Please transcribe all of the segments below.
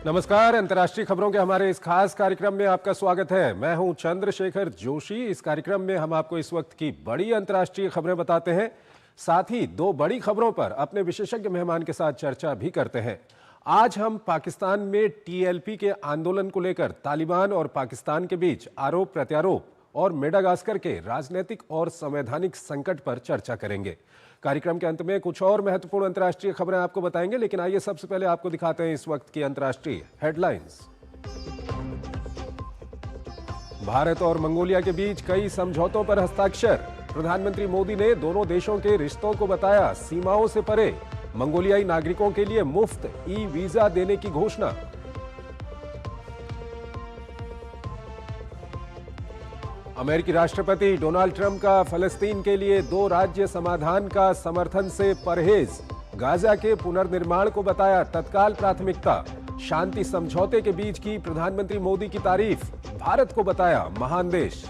नमस्कार। अंतर्राष्ट्रीय खबरों के हमारे इस खास कार्यक्रम में आपका स्वागत है। मैं हूं चंद्रशेखर जोशी। इस कार्यक्रम में हम आपको इस वक्त की बड़ी अंतर्राष्ट्रीय खबरें बताते हैं, साथ ही दो बड़ी खबरों पर अपने विशेषज्ञ मेहमान के साथ चर्चा भी करते हैं। आज हम पाकिस्तान में टीएलपी के आंदोलन को लेकर तालिबान और पाकिस्तान के बीच आरोप प्रत्यारोप और मेडागास्कर के राजनीतिक और संवैधानिक संकट पर चर्चा करेंगे। कार्यक्रम के अंत में कुछ और महत्वपूर्ण अंतर्राष्ट्रीय खबरें आपको बताएंगे, लेकिन आइए सबसे पहले आपको दिखाते हैं इस वक्त की अंतर्राष्ट्रीय हेडलाइंस। भारत और मंगोलिया के बीच कई समझौतों पर हस्ताक्षर। प्रधानमंत्री मोदी ने दोनों देशों के रिश्तों को बताया सीमाओं से परे। मंगोलियाई नागरिकों के लिए मुफ्त ई वीजा देने की घोषणा। अमेरिकी राष्ट्रपति डोनाल्ड ट्रंप का फलस्तीन के लिए दो राज्य समाधान का समर्थन से परहेज। गाजा के पुनर्निर्माण को बताया तत्काल प्राथमिकता। शांति समझौते के बीच की प्रधानमंत्री मोदी की तारीफ। भारत को बताया महान देश।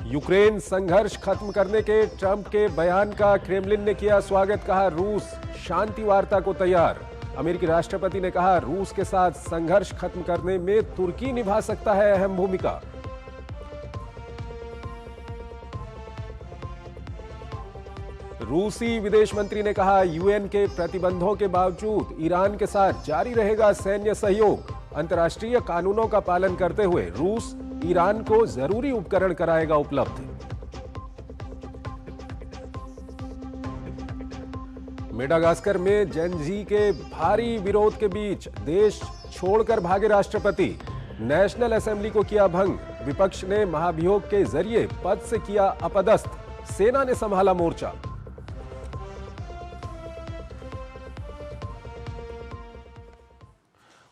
यूक्रेन संघर्ष खत्म करने के ट्रंप के बयान का क्रेमलिन ने किया स्वागत। कहा रूस शांति वार्ता को तैयार। अमेरिकी राष्ट्रपति ने कहा रूस के साथ संघर्ष खत्म करने में तुर्की निभा सकता है अहम भूमिका। रूसी विदेश मंत्री ने कहा यूएन के प्रतिबंधों के बावजूद ईरान के साथ जारी रहेगा सैन्य सहयोग। अंतर्राष्ट्रीय कानूनों का पालन करते हुए रूस ईरान को जरूरी उपकरण कराएगा उपलब्ध। मेडागास्कर में जेनजी के भारी विरोध के बीच देश छोड़कर भागे राष्ट्रपति। नेशनल असेंबली को किया भंग। विपक्ष ने महाभियोग के जरिए पद से किया अपदस्थ। सेना ने संभाला मोर्चा।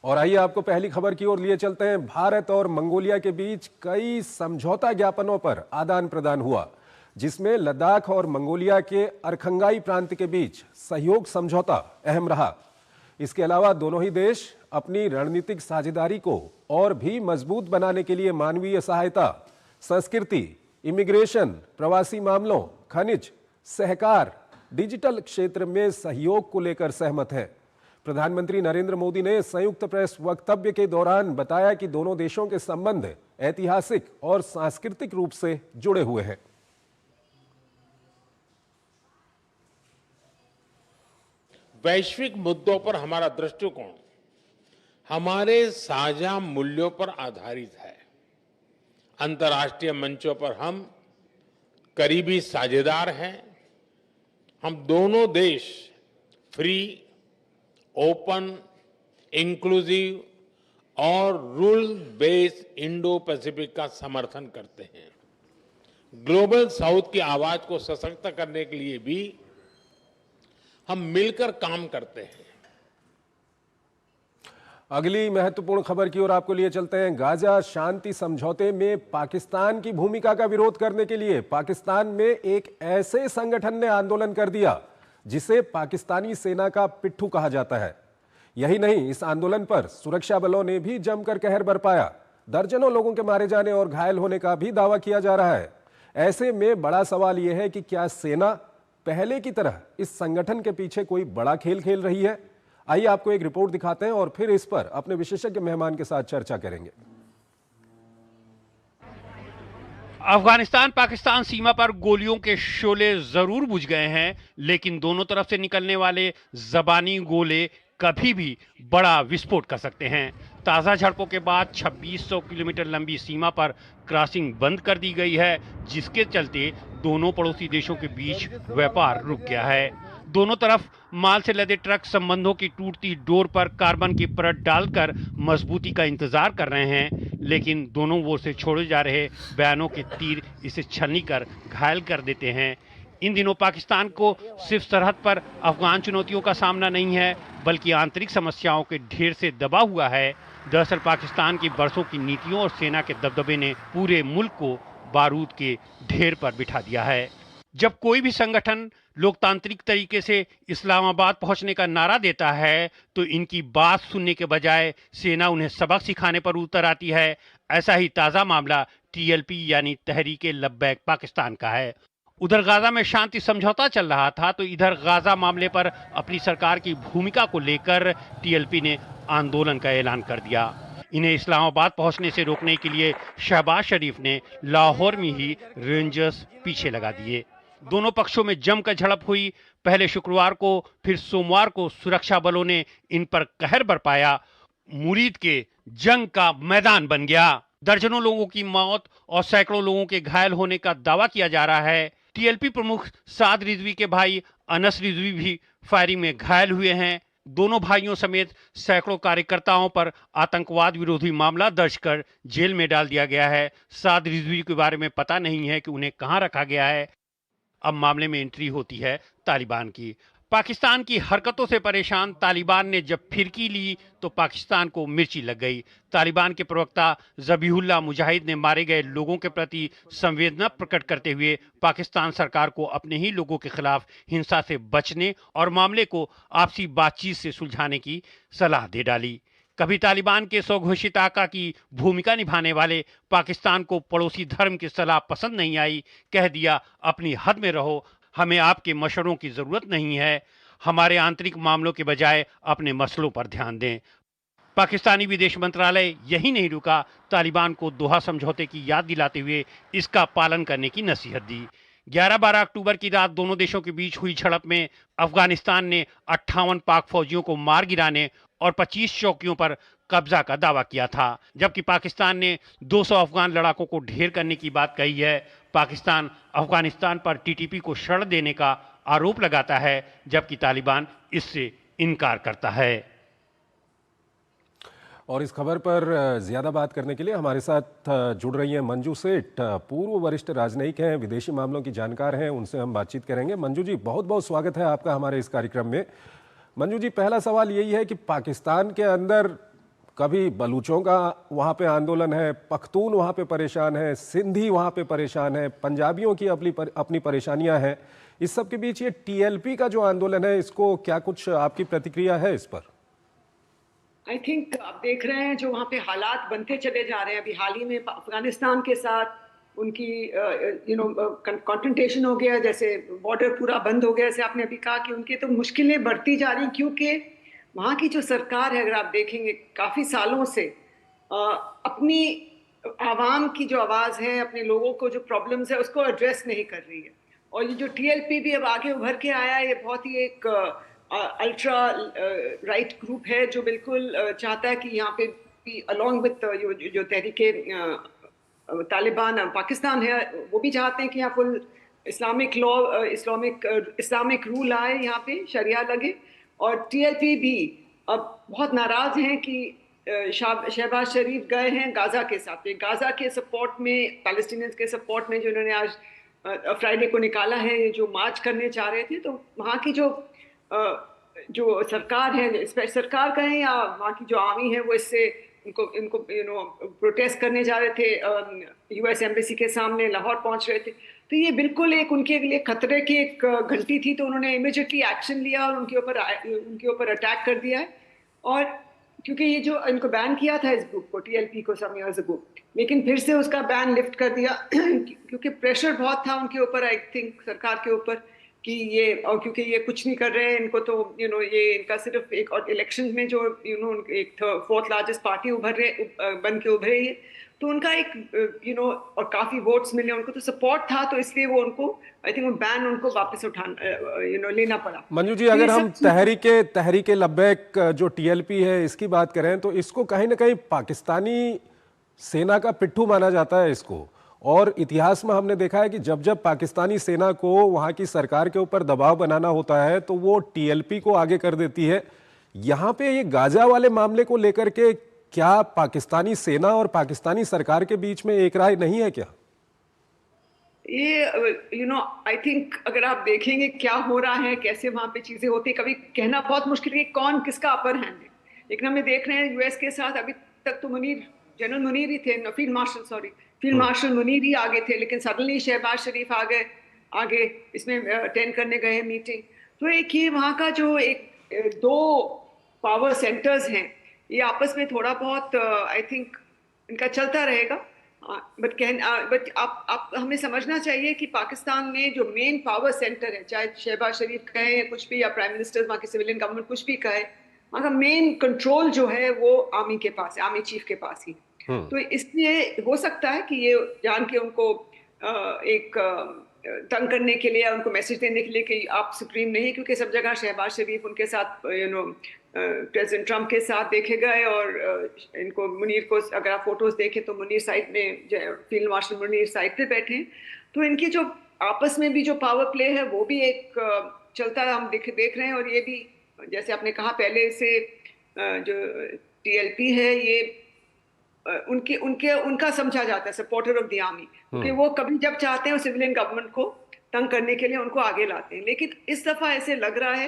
और आइए आपको पहली खबर की ओर लिए चलते हैं। भारत और मंगोलिया के बीच कई समझौता ज्ञापनों पर आदान प्रदान हुआ, जिसमें लद्दाख और मंगोलिया के अरखंगाई प्रांत के बीच सहयोग समझौता अहम रहा। इसके अलावा दोनों ही देश अपनी रणनीतिक साझेदारी को और भी मजबूत बनाने के लिए मानवीय सहायता, संस्कृति, इमिग्रेशन, प्रवासी मामलों, खनिज, सहकार, डिजिटल क्षेत्र में सहयोग को लेकर सहमत हैं। प्रधानमंत्री नरेंद्र मोदी ने संयुक्त प्रेस वक्तव्य के दौरान बताया कि दोनों देशों के संबंध ऐतिहासिक और सांस्कृतिक रूप से जुड़े हुए हैं। वैश्विक मुद्दों पर हमारा दृष्टिकोण हमारे साझा मूल्यों पर आधारित है। अंतर्राष्ट्रीय मंचों पर हम करीबी साझेदार हैं। हम दोनों देश फ्री, ओपन, इंक्लूसिव और रूल बेस्ड इंडो पैसिफिक का समर्थन करते हैं। ग्लोबल साउथ की आवाज को सशक्त करने के लिए भी हम मिलकर काम करते हैं। अगली महत्वपूर्ण खबर की ओर आपको लिए चलते हैं। गाजा शांति समझौते में पाकिस्तान की भूमिका का विरोध करने के लिए पाकिस्तान में एक ऐसे संगठन ने आंदोलन कर दिया जिसे पाकिस्तानी सेना का पिट्ठू कहा जाता है। यही नहीं, इस आंदोलन पर सुरक्षा बलों ने भी जमकर कहर बरपाया। दर्जनों लोगों के मारे जाने और घायल होने का भी दावा किया जा रहा है। ऐसे में बड़ा सवाल यह है कि क्या सेना पहले की तरह इस संगठन के पीछे कोई बड़ा खेल खेल रही है? आइए आपको एक रिपोर्ट दिखाते हैं और फिर इस पर अपने विशेषज्ञ मेहमान के साथ चर्चा करेंगे। अफगानिस्तान पाकिस्तान सीमा पर गोलियों के शोले जरूर बुझ गए हैं, लेकिन दोनों तरफ से निकलने वाले जबानी गोले कभी भी बड़ा विस्फोट कर सकते हैं। ताज़ा झड़पों के बाद 2600 किलोमीटर लंबी सीमा पर क्रॉसिंग बंद कर दी गई है, जिसके चलते दोनों पड़ोसी देशों के बीच व्यापार रुक गया है। दोनों तरफ माल से लदे ट्रक संबंधों की टूटती डोर पर कार्बन की परत डालकर मजबूती का इंतजार कर रहे हैं, लेकिन दोनों ओर से छोड़े जा रहे बयानों के तीर इसे छलनी कर घायल कर देते हैं। इन दिनों पाकिस्तान को सिर्फ सरहद पर अफगान चुनौतियों का सामना नहीं है, बल्कि आंतरिक समस्याओं के ढेर से दबा हुआ है। दरअसल पाकिस्तान की बरसों की नीतियों और सेना के दबदबे ने पूरे मुल्क को बारूद के ढेर पर बिठा दिया है। जब कोई भी संगठन लोकतांत्रिक तरीके से इस्लामाबाद पहुंचने का नारा देता है, तो इनकी बात सुनने के बजाय सेना उन्हें सबक सिखाने पर उतर आती है। ऐसा ही ताज़ा मामला टीएलपी यानी तहरीके लब्बैक पाकिस्तान का है। उधर गाजा में शांति समझौता चल रहा था तो इधर गाजा मामले पर अपनी सरकार की भूमिका को लेकर टीएलपी ने आंदोलन का ऐलान कर दिया। इन्हें इस्लामाबाद पहुंचने से रोकने के लिए शहबाज शरीफ ने लाहौर में ही रेंजर्स पीछे लगा दिए। दोनों पक्षों में जमकर झड़प हुई। पहले शुक्रवार को फिर सोमवार को सुरक्षा बलों ने इन पर कहर बरपाया। मुरीद के जंग का मैदान बन गया। दर्जनों लोगों की मौत और सैकड़ों लोगों के घायल होने का दावा किया जा रहा है। टीएलपी प्रमुख साद रिजवी के भाई अनस रिजवी भी फायरिंग में घायल हुए हैं। दोनों भाइयों समेत सैकड़ों कार्यकर्ताओं पर आतंकवाद विरोधी मामला दर्ज कर जेल में डाल दिया गया है। साद रिजवी के बारे में पता नहीं है कि उन्हें कहां रखा गया है। अब मामले में एंट्री होती है तालिबान की। पाकिस्तान की हरकतों से परेशान तालिबान ने जब फिरकी ली तो पाकिस्तान को मिर्ची लग गई। तालिबान के प्रवक्ता ज़बीहुल्लाह मुजाहिद ने मारे गए लोगों के प्रति संवेदना प्रकट करते हुए पाकिस्तान सरकार को अपने ही लोगों के खिलाफ हिंसा से बचने और मामले को आपसी बातचीत से सुलझाने की सलाह दे डाली। कभी तालिबान के स्वघोषित आका की भूमिका निभाने वाले पाकिस्तान को पड़ोसी धर्म की सलाह पसंद नहीं आई। कह दिया, अपनी हद में रहो, हमें आपके मशवरों की जरूरत नहीं है। हमारे आंतरिक मामलों के बजाय अपने मसलों पर ध्यान दें। पाकिस्तानी विदेश मंत्रालय यही नहीं रुका, तालिबान को दोहा समझौते की याद दिलाते हुए इसका पालन करने की नसीहत दी। 11-12 अक्टूबर की रात दोनों देशों के बीच हुई झड़प में अफगानिस्तान ने 58 पाक फौजियों को मार गिराने और 25 चौकियों पर कब्जा का दावा किया था, जबकि पाकिस्तान ने 200 अफगान लड़ाकों को ढेर करने की बात कही है। पाकिस्तान अफगानिस्तान पर टीटीपी को शरण देने का आरोप लगाता है, जबकि तालिबान इससे इनकार करता है। और इस खबर पर ज्यादा बात करने के लिए हमारे साथ जुड़ रही हैं मंजू सेठ, पूर्व वरिष्ठ राजनयिक हैं, विदेशी मामलों की जानकार हैं। उनसे हम बातचीत करेंगे। मंजू जी, बहुत बहुत स्वागत है आपका हमारे इस कार्यक्रम में। मंजू जी, पहला सवाल यही है कि पाकिस्तान के अंदर कभी बलूचों का वहाँ पे आंदोलन है, पख्तून वहाँ पे परेशान है, सिंधी वहाँ पे परेशान है, पंजाबियों की अपनी परेशानियां हैं। इस सब के बीच ये टीएलपी का जो आंदोलन है, इसको क्या कुछ आपकी प्रतिक्रिया है इस पर? आई थिंक आप देख रहे हैं जो वहाँ पे हालात बनते चले जा रहे हैं। अभी हाल ही में अफगानिस्तान के साथ उनकी कॉन्फ्रंटेशन हो गया, जैसे बॉर्डर पूरा बंद हो गया। जैसे आपने अभी कहा कि उनकी तो मुश्किलें बढ़ती जा रही, क्योंकि वहाँ की जो सरकार है, अगर आप देखेंगे काफ़ी सालों से अपनी आवाम की जो आवाज़ है, अपने लोगों को जो प्रॉब्लम्स है, उसको एड्रेस नहीं कर रही है। और ये जो टीएलपी भी अब आगे उभर के आया है, ये बहुत ही एक अल्ट्रा राइट ग्रुप है जो बिल्कुल चाहता है कि यहाँ पे भी अलॉन्ग विद जो तहरीके तालिबान पाकिस्तान है, वो भी चाहते हैं कि यहाँ full Islamic law, Islamic rule आए, यहाँ पे शरिया लगे। और टीएलपी भी अब बहुत नाराज हैं कि शहबाज शरीफ गए हैं गाजा के साथ। गाजा के सपोर्ट में, पैलेस्टीनियंस के सपोर्ट में जो उन्होंने आज फ्राइडे को निकाला है, जो मार्च करने चाह रहे थे, तो वहाँ की जो सरकार है, सरकार कहें या वहाँ की जो आर्मी है, वो इससे इनको प्रोटेस्ट करने जा रहे थे। यूएस एम्बेसी के सामने लाहौर पहुंच रहे थे। तो ये बिल्कुल एक उनके लिए खतरे की एक घंटी थी। तो उन्होंने इमीडिएटली एक्शन लिया और उनके ऊपर अटैक कर दिया है। और क्योंकि ये जो इनको बैन किया था इस ग्रुप को, टीएलपी को, सम इयर्स अगो, लेकिन फिर से उसका बैन लिफ्ट कर दिया क्योंकि प्रेशर बहुत था उनके ऊपर, आई थिंक सरकार के ऊपर, कि ये, और क्योंकि ये कुछ नहीं कर रहे हैं, इनको तो ये इनका सिर्फ एक और इलेक्शन में जो एक फोर्थ लार्जेस्ट पार्टी बन के उभरे ही, तो उनका एक और काफी वोट्स मिले उनको, तो सपोर्ट था, तो इसलिए वो उनको, आई थिंक, वो बैन उनको वापस लेना पड़ा। मंजू जी, अगर हम तहरीके लब्बैक जो टीएलपी है इसकी बात करें, तो इसको कहीं ना कहीं पाकिस्तानी सेना का पिट्ठू माना जाता है इसको। और इतिहास में हमने देखा है कि जब जब पाकिस्तानी सेना को वहां की सरकार के ऊपर दबाव बनाना होता है तो वो टीएलपी को आगे कर देती है। यहाँ पे ये गाजा वाले मामले को लेकर के क्या पाकिस्तानी सेना और पाकिस्तानी सरकार के बीच में एक राय नहीं है क्या? ये आई थिंक अगर आप देखेंगे क्या हो रहा है, कैसे वहां पे चीजें होती, कभी कहना बहुत मुश्किल है कौन किसका अपर हैंड है। लेकिन हम देख रहे हैं यूएस के साथ अभी तक तो जनरल मुनीर ही थे, फील्ड मार्शल मुनीर ही आगे थे, लेकिन सडनली शहबाज शरीफ आगे इसमें अटेंड करने गए मीटिंग। तो एक ही वहाँ का जो एक दो पावर सेंटर्स हैं, ये आपस में थोड़ा बहुत आई थिंक इनका चलता रहेगा। बट आप हमें समझना चाहिए कि पाकिस्तान में जो मेन पावर सेंटर है, चाहे शहबाज शरीफ कहे या कुछ भी, या प्राइम मिनिस्टर, वहाँ की सिविलियन गवर्नमेंट कुछ भी कहे, वहाँ का मेन कंट्रोल जो है वो आर्मी के पास है, आर्मी चीफ के पास ही। तो इसलिए हो सकता है कि ये जान के उनको एक तंग करने के लिए, उनको मैसेज देने के लिए कि आप सुप्रीम नहीं, क्योंकि सब जगह शहबाज शरीफ उनके साथ प्रेसिडेंट ट्रम्प के साथ देखे गए, और इनको मुनीर को अगर आप फोटोज देखें तो मुनीर साइड में, फील्ड मार्शल मुनीर साइड पे बैठे हैं। तो इनकी जो आपस में भी जो पावर प्ले है वो भी एक चलता हम देख रहे हैं। और ये भी जैसे आपने कहा पहले से, जो टीएलपी है ये उनका समझा जाता है सपोर्टर ऑफ द आर्मी, क्योंकि वो कभी जब चाहते हैं सिविलियन गवर्नमेंट को तंग करने के लिए उनको आगे लाते हैं। लेकिन इस दफा ऐसे लग रहा है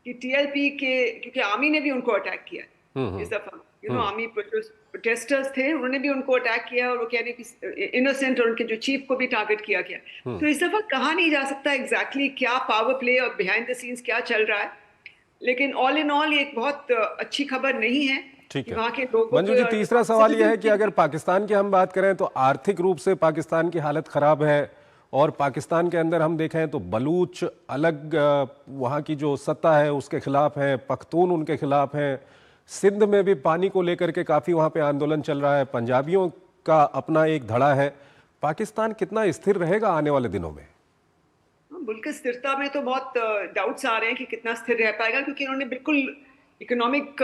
कि टीएलपी के, क्योंकि आर्मी ने भी उनको अटैक किया इस दफा, आर्मी प्रोटेस्टर्स थे, उन्होंने भी उनको अटैक किया, और वो कह रहे कि इनोसेंट, और उनके जो चीफ को भी टारगेट किया गया। तो इस दफा कहा नहीं जा सकता एग्जैक्टली क्या पावर प्ले और बिहाइंड द सीन्स क्या चल रहा है, लेकिन ऑल इन ऑल ये एक बहुत अच्छी खबर नहीं है। ठीक है वहाँ के लोगों मंजू जी, तीसरा सवाल यह है कि अगर पाकिस्तान की हम बात करें तो आर्थिक रूप से पाकिस्तान की हालत खराब है, और पाकिस्तान के अंदर हम देखें तो बलूच अलग वहाँ की जो सत्ता है उसके खिलाफ है, पख्तून उनके खिलाफ है, सिंध में भी पानी को लेकर के काफ़ी वहाँ पे आंदोलन चल रहा है, पंजाबियों का अपना एक धड़ा है। पाकिस्तान कितना स्थिर रहेगा आने वाले दिनों में? मुल्क की स्थिरता में तो बहुत डाउट्स आ रहे हैं कि कितना स्थिर रह पाएगा, क्योंकि इन्होंने बिल्कुल इकोनॉमिक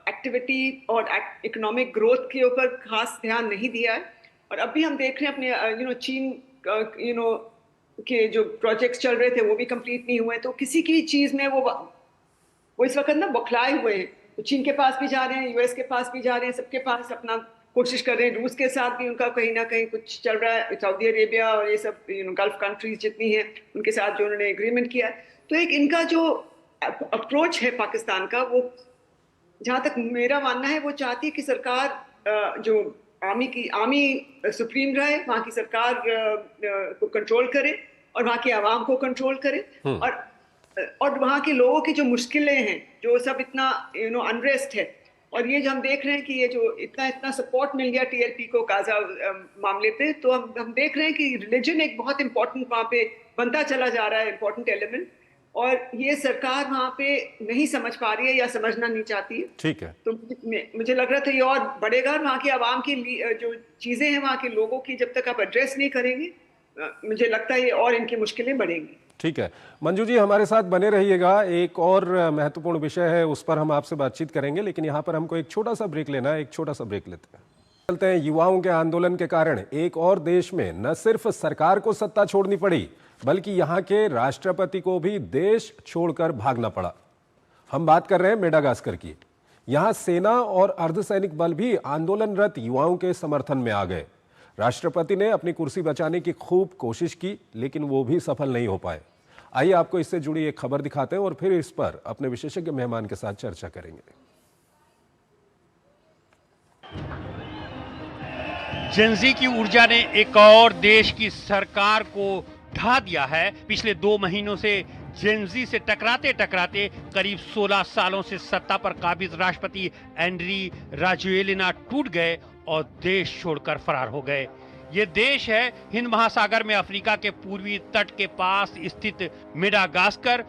एक्टिविटी और इकोनॉमिक ग्रोथ के ऊपर खास ध्यान नहीं दिया है। और अभी हम देख रहे हैं अपने चीन के जो प्रोजेक्ट्स चल रहे थे वो भी कंप्लीट नहीं हुए, तो किसी की चीज़ में वो इस वक्त ना बौखलाए हुए हैं। तो चीन के पास भी जा रहे हैं, यूएस के पास भी जा रहे हैं, सबके पास अपना कोशिश कर रहे हैं। रूस के साथ भी उनका कहीं ना कहीं कुछ चल रहा है, सऊदी अरेबिया और ये सब गल्फ कंट्रीज जितनी हैं उनके साथ जो उन्होंने एग्रीमेंट किया है। तो एक इनका जो अप्रोच है पाकिस्तान का, वो जहाँ तक मेरा मानना है वो चाहती है कि सरकार जो आर्मी सुप्रीम रहे, वहाँ की सरकार को कंट्रोल करे और वहाँ की आवाम को कंट्रोल करे, और वहाँ के लोगों की जो मुश्किलें हैं, जो सब इतना अनरेस्ट है, और ये जो हम देख रहे हैं कि ये जो इतना सपोर्ट मिल गया टीएलपी को गाजा मामले पे, तो हम देख रहे हैं कि रिलीजन एक बहुत इंपॉर्टेंट वहाँ पे बनता चला जा रहा है, इंपॉर्टेंट एलिमेंट, और ये सरकार वहाँ पे नहीं समझ पा रही है या समझना नहीं चाहती है। ठीक है, तो मुझे लग रहा था ये और बढ़ेगा। वहाँ की आवाम की जो चीजें हैं, वहाँ के लोगों की जब तक आप एड्रेस नहीं करेंगे, मुझे लगता है ये और इनकी मुश्किलें बढ़ेंगी। ठीक है मंजू जी, हमारे साथ बने रहिएगा। एक और महत्वपूर्ण विषय है, उस पर हम आपसे बातचीत करेंगे, लेकिन यहाँ पर हमको एक छोटा सा ब्रेक लेना है। एक छोटा सा ब्रेक लेते हैं। चलते हैं। युवाओं के आंदोलन के कारण एक और देश में न सिर्फ सरकार को सत्ता छोड़नी पड़ी, बल्कि यहाँ के राष्ट्रपति को भी देश छोड़कर भागना पड़ा। हम बात कर रहे हैं मेडागास्कर की। यहाँ सेना और अर्धसैनिक बल भी आंदोलनरत युवाओं के समर्थन में आ गए। राष्ट्रपति ने अपनी कुर्सी बचाने की खूब कोशिश की, लेकिन वो भी सफल नहीं हो पाए। आइए आपको इससे जुड़ी एक खबर दिखाते हैं और फिर इस पर अपने विशेषज्ञ मेहमान के साथ चर्चा करेंगे। जेनजी की ऊर्जा ने एक और देश की सरकार को ढा दिया है। पिछले 2 महीनों से जेनजी से टकराते टकराते करीब 16 सालों से सत्ता पर काबिज राष्ट्रपति एंड्री राजोएलिना टूट गए और देश छोड़कर फरार हो गए। ये देश है हिंद महासागर में अफ्रीका के पूर्वी तट के पास स्थित मेडागास्कर।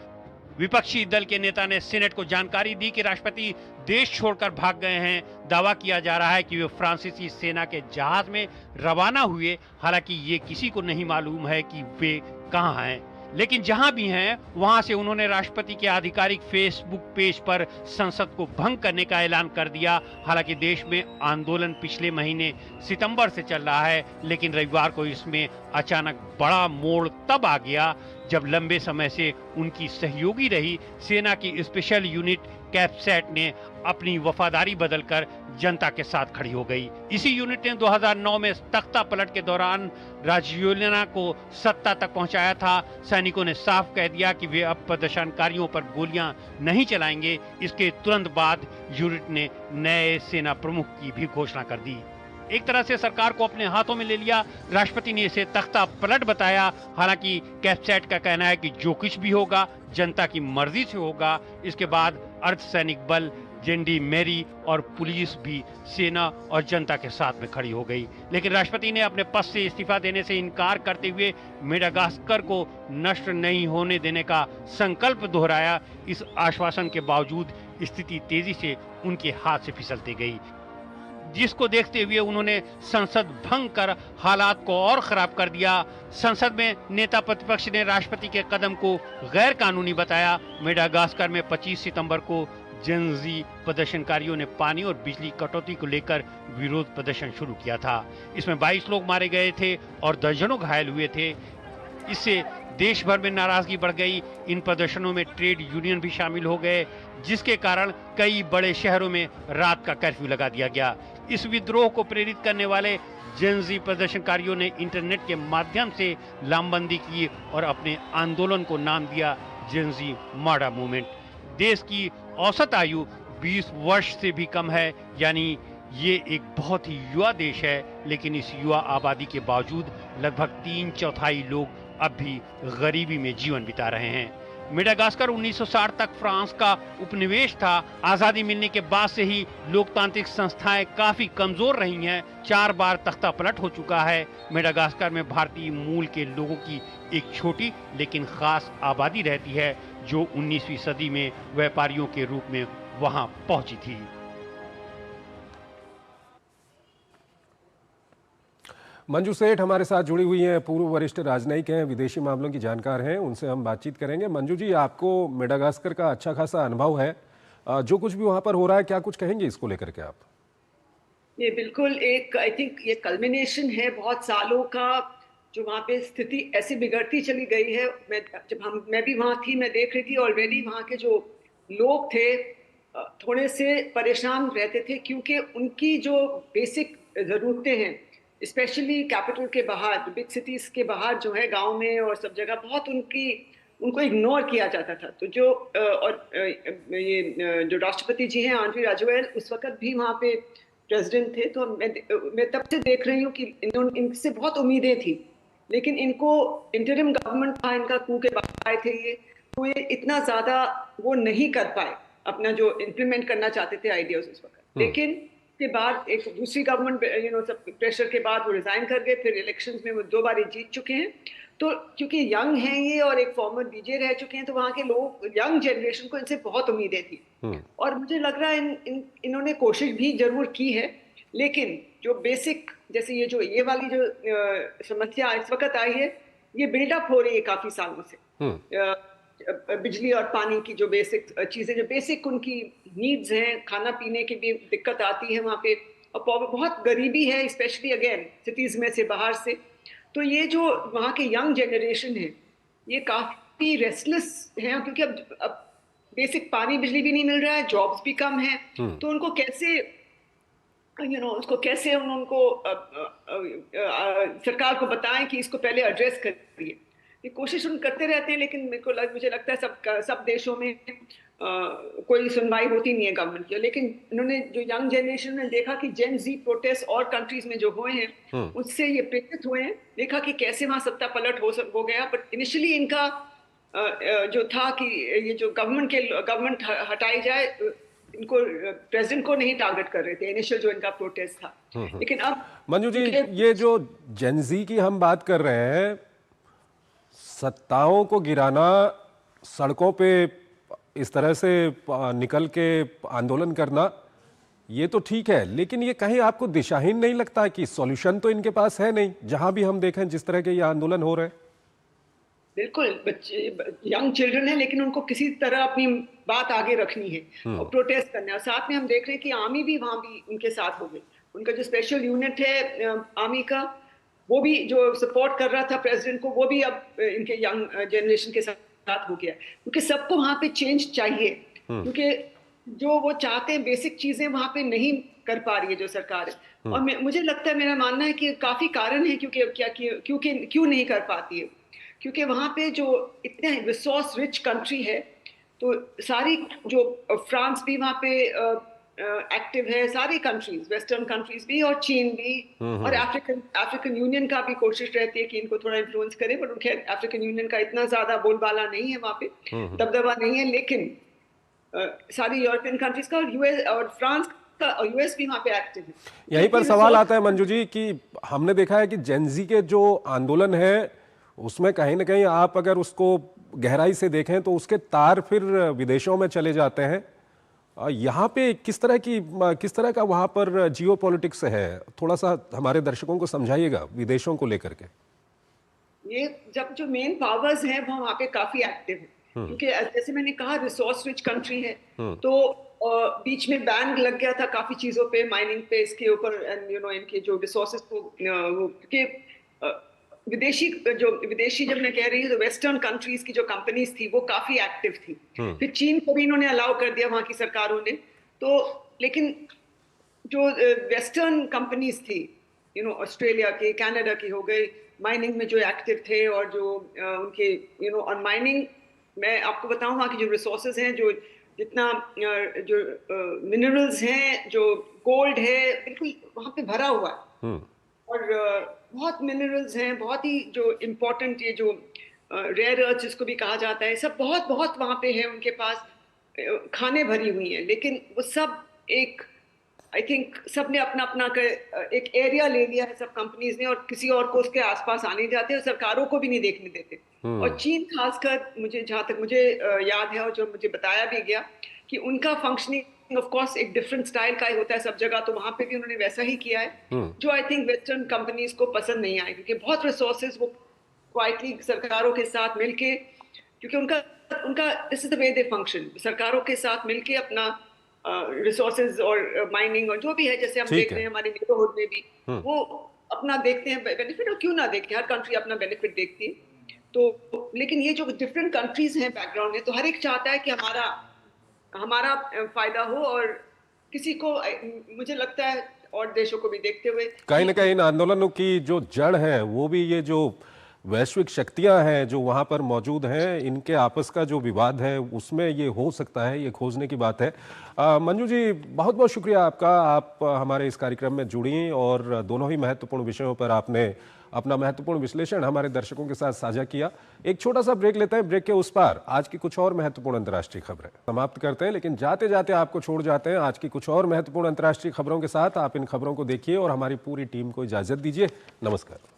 विपक्षी दल के नेता ने सीनेट को जानकारी दी कि राष्ट्रपति देश छोड़कर भाग गए हैं। दावा किया जा रहा है कि वे फ्रांसीसी सेना के जहाज में रवाना हुए। हालांकि ये किसी को नहीं मालूम है कि वे कहां हैं, लेकिन जहां भी हैं वहां से उन्होंने राष्ट्रपति के आधिकारिक फेसबुक पेज पर संसद को भंग करने का ऐलान कर दिया। हालांकि देश में आंदोलन पिछले महीने सितंबर से चल रहा है, लेकिन रविवार को इसमें अचानक बड़ा मोड़ तब आ गया जब लंबे समय से उनकी सहयोगी रही सेना की स्पेशल यूनिट कैप्सैट ने अपनी वफादारी बदलकर जनता के साथ खड़ी हो गई। इसी यूनिट ने 2009 में तख्ता पलट के दौरान राजोएलिना को सत्ता तक पहुंचाया था। सैनिकों ने साफ कह दिया कि वे अब प्रदर्शनकारियों पर गोलियां नहीं चलाएंगे। इसके तुरंत बाद यूनिट ने नए सेना प्रमुख की भी घोषणा कर दी। एक तरह से सरकार को अपने हाथों में ले लिया। राष्ट्रपति ने इसे तख्ता पलट बताया। हालांकि कैप्सैट का कहना है कि जो कुछ भी होगा जनता की मर्जी से होगा। इसके बाद अर्धसैनिक बल जेंडी मैरी और पुलिस भी सेना और जनता के साथ में खड़ी हो गई। लेकिन राष्ट्रपति ने अपने पद से इस्तीफा देने से इनकार करते हुए मेडागास्कर को नष्ट नहीं होने देने का संकल्प दोहराया। इस आश्वासन के बावजूद स्थिति तेजी से उनके हाथ से फिसलती गई, जिसको देखते हुए उन्होंने संसद भंग कर हालात को और खराब कर दिया। संसद में नेता प्रतिपक्ष ने राष्ट्रपति के कदम को गैर कानूनी बताया। मेडागास्कर में 25 सितंबर को जेनजी प्रदर्शनकारियों ने पानी और बिजली कटौती को लेकर विरोध प्रदर्शन शुरू किया था। इसमें 22 लोग मारे गए थे और दर्जनों घायल हुए थे। इससे देश भर में नाराजगी बढ़ गई। इन प्रदर्शनों में ट्रेड यूनियन भी शामिल हो गए, जिसके कारण कई बड़े शहरों में रात का कर्फ्यू लगा दिया गया। इस विद्रोह को प्रेरित करने वाले जेनजी प्रदर्शनकारियों ने इंटरनेट के माध्यम से लामबंदी की और अपने आंदोलन को नाम दिया जेनजी माडा मूवमेंट। देश की औसत आयु 20 वर्ष से भी कम है, यानी ये एक बहुत ही युवा देश है। लेकिन इस युवा आबादी के बावजूद लगभग 3/4 लोग अब भी गरीबी में जीवन बिता रहे हैं। मेडागास्कर 1960 तक फ्रांस का उपनिवेश था। आजादी मिलने के बाद से ही लोकतांत्रिक संस्थाएं काफी कमजोर रही हैं। 4 बार तख्ता पलट हो चुका है। मेडागास्कर में भारतीय मूल के लोगों की एक छोटी लेकिन खास आबादी रहती है, जो 19वीं सदी में व्यापारियों के रूप में वहां पहुंची थी। मंजू सेठ हमारे साथ जुड़ी हुई हैं, पूर्व वरिष्ठ राजनयिक हैं, विदेशी मामलों की जानकार हैं, उनसे हम बातचीत करेंगे। मंजू जी, आपको मेडागास्कर का अच्छा खासा अनुभव है, जो कुछ भी वहां पर हो रहा है, क्या कुछ कहेंगे इसको लेकर के आप? ये बिल्कुल एक आई थिंक ये कल्मिनेशन है बहुत सालों का, जो वहाँ पे स्थिति ऐसी बिगड़ती चली गई है। मैं भी वहाँ थी, मैं देख रही थी ऑलरेडी वहाँ के जो लोग थे थोड़े से परेशान रहते थे, क्योंकि उनकी जो बेसिक ज़रूरतें हैं, स्पेशली कैपिटल के बाहर, बिग सिटीज़ के बाहर जो है, गांव में और सब जगह बहुत उनको इग्नोर किया जाता था। तो ये जो राष्ट्रपति जी हैं आंद्री राजोएल, उस वक्त भी वहाँ पे प्रेसिडेंट थे। तो मैं तब से देख रही हूँ कि इनसे बहुत उम्मीदें थी, लेकिन इनको इंटरिम गवर्नमेंट था, इनका कू के बाद आए थे ये, तो ये इतना ज़्यादा वो नहीं कर पाए अपना जो इम्प्लीमेंट करना चाहते थे आइडियाज उस वक्त। लेकिन के बाद एक दूसरी गवर्नमेंट सब प्रेशर के बाद वो रिजाइन कर गए। फिर इलेक्शंस में वो 2 बार जीत चुके हैं। तो क्योंकि यंग हैं ये और एक फॉर्मर डीजे रह चुके हैं, तो वहाँ के लोग, यंग जनरेशन को इनसे बहुत उम्मीदें थी। और मुझे लग रहा है इन्होंने कोशिश भी जरूर की है, लेकिन जो बेसिक, जैसे ये वाली जो समस्या इस वक्त आई है, ये बिल्डअप हो रही है काफी सालों से। बिजली और पानी की जो बेसिक चीजें, जो बेसिक उनकी नीड्स हैं, खाना पीने की भी दिक्कत आती है वहाँ पे, और बहुत गरीबी है, स्पेशली अगेन सिटीज में से बाहर से। तो ये जो वहाँ के यंग जनरेशन है, ये काफी रेस्टलेस हैं, क्योंकि अब बेसिक पानी बिजली भी नहीं मिल रहा है, जॉब्स भी कम है। तो उनको कैसे उसको कैसे उनको सरकार को बताएं कि इसको पहले एड्रेस करिए। ये कोशिश उन करते रहते हैं, लेकिन मुझे लगता है सब देशों में कोई सुनवाई होती नहीं है गवर्नमेंट की। लेकिन इन्होंने जो यंग जनरेशन ने देखा कि जेन जी प्रोटेस्ट और कंट्रीज में जो हुए हैं, उससे ये प्रेरित हुए हैं, देखा कि कैसे वहां सत्ता पलट हो गया। बट इनिशियली इनका जो था कि ये जो गवर्नमेंट हटाई जाए, इनको प्रेसिडेंट को नहीं टारगेट कर रहे थे इनिशियल जो इनका प्रोटेस्ट था। लेकिन अब मंजू जी, ये जो जेन जी की हम बात कर रहे हैं, सत्ताओं को गिराना, सड़कों पे इस तरह से निकल के आंदोलन करना, ये तो ठीक है, लेकिन ये कहीं आपको दिशाहीन नहीं लगता कि सॉल्यूशन तो इनके पास है नहीं, जहां भी हम देखें जिस तरह के ये आंदोलन हो रहे हैं? बिल्कुल, बच्चे यंग चिल्ड्रन है, लेकिन उनको किसी तरह अपनी बात आगे रखनी है और प्रोटेस्ट करना है। और साथ में हम देख रहे हैं कि आर्मी भी वहां भी उनके साथ हो गई। उनका जो स्पेशल यूनिट है आर्मी का, वो भी जो सपोर्ट कर रहा था प्रेसिडेंट को, वो भी अब इनके यंग जनरेशन के साथ हो गया, क्योंकि सबको वहां पे चेंज चाहिए। क्योंकि जो वो चाहते हैं बेसिक चीजें वहां पे नहीं कर पा रही है जो सरकार है। और मुझे लगता है, मेरा मानना है कि काफी कारण है क्यों नहीं कर पाती है। क्योंकि वहां पे जो इतने रिसोर्स रिच कंट्री है, तो सारी जो फ्रांस भी वहां पे एक्टिव है, सारी कंट्रीज, वेस्टर्न कंट्रीज भी और चीन भी, और अफ्रीकन यूनियन का भी कोशिश रहती है कि इनको थोड़ा इन्फ्लुएंस करे। बट अफ्रीकन यूनियन का इतना ज्यादा बोलबाला नहीं है वहां पे, दबदबा नहीं है। लेकिन सारी यूरोपियन कंट्रीज का, और यूएस और फ्रांस का, और यूएस भी वहाँ पे एक्टिव है। यहीं पर सवाल आता है मंजू जी कि हमने देखा है कि जेनजी के जो आंदोलन है उसमें कहीं ना कहीं आप अगर उसको गहराई से देखें तो उसके तार फिर विदेशों में चले जाते हैं। यहाँ पे किस तरह का वहाँ पर जियो पॉलिटिक्स है, थोड़ा सा हमारे दर्शकों को समझाइएगा विदेशों को लेकर के। ये जब जो मेन पावर्स हैं वो वहाँ पे काफी एक्टिव है, क्योंकि जैसे मैंने कहा रिसोर्स रिच कंट्री है, तो बीच में बैन लग गया था काफी चीजों पे, माइनिंग पे, इसके ऊपर, एंड इनके जो रिसोर्सेज को विदेशी जब मैं कह रही हूँ तो वेस्टर्न कंट्रीज की जो कंपनीज थी वो काफी एक्टिव थी। फिर चीन को भी इन्होंने अलाउ कर दिया वहाँ की सरकारों ने, तो लेकिन जो वेस्टर्न कंपनीज थी, ऑस्ट्रेलिया के, कनाडा की हो गई, माइनिंग में जो एक्टिव थे, और जो उनके और माइनिंग, मैं आपको बताऊं वहाँ की जो रिसोर्सेज हैं, जो जितना जो मिनरल्स हैं, जो गोल्ड है, बिल्कुल वहाँ पे भरा हुआ है, और बहुत मिनरल्स हैं, बहुत ही जो इम्पोर्टेंट, ये जो रेयर अर्थ जिसको भी कहा जाता है, सब बहुत बहुत वहाँ पे है उनके पास, खाने भरी हुई हैं। लेकिन वो सब एक, आई थिंक सब ने अपना अपना एक एरिया ले लिया है सब कंपनीज ने, और किसी और को उसके आसपास आने जाते, और सरकारों को भी नहीं देखने देते। और चीन खासकर, मुझे जहाँ तक मुझे याद है और जो मुझे बताया भी गया, कि उनका फंक्शनिंग ऑफ कोर्स एक डिफरेंट स्टाइल का ही होता है सब जगह, तो वहाँ पे भी उन्होंने वैसा ही किया है, जो आई थिंक वेस्टर्न कंपनीज को पसंद नहीं आए, क्योंकि बहुत रिसोर्सेज वो क्वाइटली सरकारों के साथ मिलके, क्योंकि उनका this is the way they function, सरकारों के साथ मिलके अपना रिसोर्सेज और माइनिंग और जो भी है, जैसे हम देख रहे हैं हमारे नेबरहुड में भी, वो अपना देखते हैं बेनिफिट, और क्यों ना देखते हैं, हर कंट्री अपना बेनिफिट देखती है। तो लेकिन ये जो डिफरेंट कंट्रीज हैं बैकग्राउंड में, तो हर एक चाहता है कि हमारा फायदा हो, और किसी को, मुझे लगता है और देशों को भी देखते हुए, कहीं ना कहीं इन आंदोलनों की जो जड़ है वो भी ये जो वैश्विक शक्तियां हैं जो वहां पर मौजूद हैं, इनके आपस का जो विवाद है उसमें ये हो सकता है, ये खोजने की बात है। मंजू जी, बहुत बहुत शुक्रिया आपका, आप हमारे इस कार्यक्रम में जुड़ी और दोनों ही महत्वपूर्ण विषयों पर आपने अपना महत्वपूर्ण विश्लेषण हमारे दर्शकों के साथ साझा किया। एक छोटा सा ब्रेक लेते हैं, ब्रेक के उस पार आज की कुछ और महत्वपूर्ण अंतर्राष्ट्रीय खबरें समाप्त करते हैं, लेकिन जाते जाते आपको छोड़ जाते हैं आज की कुछ और महत्वपूर्ण अंतर्राष्ट्रीय खबरों के साथ। आप इन खबरों को देखिए और हमारी पूरी टीम को इजाजत दीजिए। नमस्कार।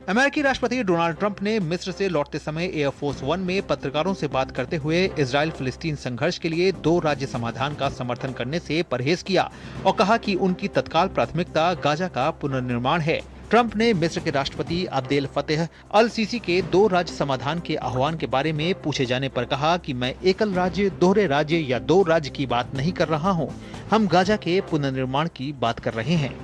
अमेरिकी राष्ट्रपति डोनाल्ड ट्रंप ने मिस्र से लौटते समय एयरफोर्स वन में पत्रकारों से बात करते हुए इजराइल फिलिस्तीन संघर्ष के लिए 2 राज्य समाधान का समर्थन करने से परहेज किया और कहा कि उनकी तत्काल प्राथमिकता गाजा का पुनर्निर्माण है। ट्रंप ने मिस्र के राष्ट्रपति अब्देल फतेह अल सीसी के 2 राज्य समाधान के आह्वान के बारे में पूछे जाने पर कहा कि मैं एकल राज्य, दोहरे राज्य या 2 राज्य की बात नहीं कर रहा हूं, हम गाजा के पुनर्निर्माण की बात कर रहे हैं।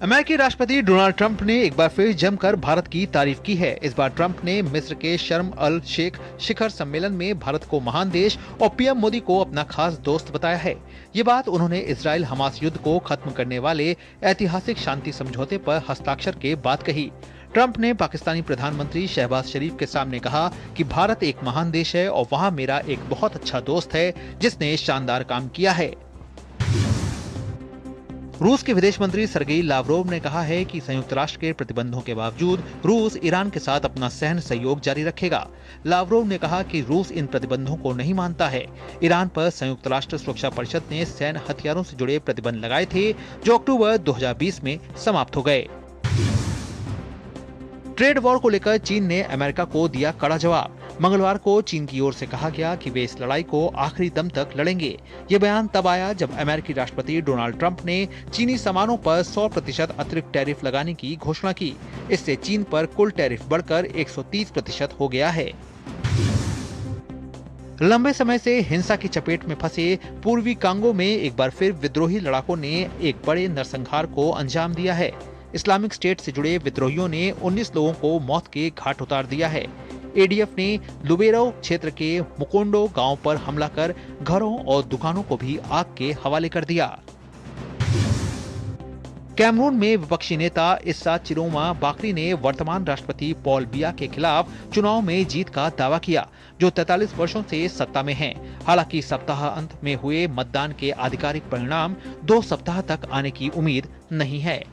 अमेरिकी राष्ट्रपति डोनाल्ड ट्रंप ने एक बार फिर जमकर भारत की तारीफ की है। इस बार ट्रंप ने मिस्र के शर्म अल शेख शिखर सम्मेलन में भारत को महान देश और पीएम मोदी को अपना खास दोस्त बताया है। ये बात उन्होंने इजराइल हमास युद्ध को खत्म करने वाले ऐतिहासिक शांति समझौते पर हस्ताक्षर के बाद कही। ट्रंप ने पाकिस्तानी प्रधानमंत्री शहबाज शरीफ के सामने कहा कि भारत एक महान देश है और वहाँ मेरा एक बहुत अच्छा दोस्त है जिसने शानदार काम किया है। रूस के विदेश मंत्री सर्गेई लावरोव ने कहा है कि संयुक्त राष्ट्र के प्रतिबंधों के बावजूद रूस ईरान के साथ अपना सैन्य सहयोग जारी रखेगा। लावरोव ने कहा कि रूस इन प्रतिबंधों को नहीं मानता है। ईरान पर संयुक्त राष्ट्र सुरक्षा परिषद ने सैन्य हथियारों से जुड़े प्रतिबंध लगाए थे जो अक्टूबर 2020 में समाप्त हो गए। ट्रेड वॉर को लेकर चीन ने अमेरिका को दिया कड़ा जवाब। मंगलवार को चीन की ओर से कहा गया कि वे इस लड़ाई को आखिरी दम तक लड़ेंगे। ये बयान तब आया जब अमेरिकी राष्ट्रपति डोनाल्ड ट्रंप ने चीनी सामानों पर 100% अतिरिक्त टैरिफ लगाने की घोषणा की। इससे चीन पर कुल टैरिफ बढ़कर 130% हो गया है। लंबे समय से हिंसा की चपेट में फंसे पूर्वी कांगो में एक बार फिर विद्रोही लड़ाकों ने एक बड़े नरसंहार को अंजाम दिया है। इस्लामिक स्टेट से जुड़े विद्रोहियों ने 19 लोगों को मौत के घाट उतार दिया है। एडीएफ ने लुबेरो क्षेत्र के मुकोंडो गांव पर हमला कर घरों और दुकानों को भी आग के हवाले कर दिया। कैमरून में विपक्षी नेता इस्सा चिरोमा बाकरी ने वर्तमान राष्ट्रपति पॉल बिया के खिलाफ चुनाव में जीत का दावा किया, जो 43 वर्षों से सत्ता में हैं। हालांकि सप्ताह अंत में हुए मतदान के आधिकारिक परिणाम 2 सप्ताह तक आने की उम्मीद नहीं है।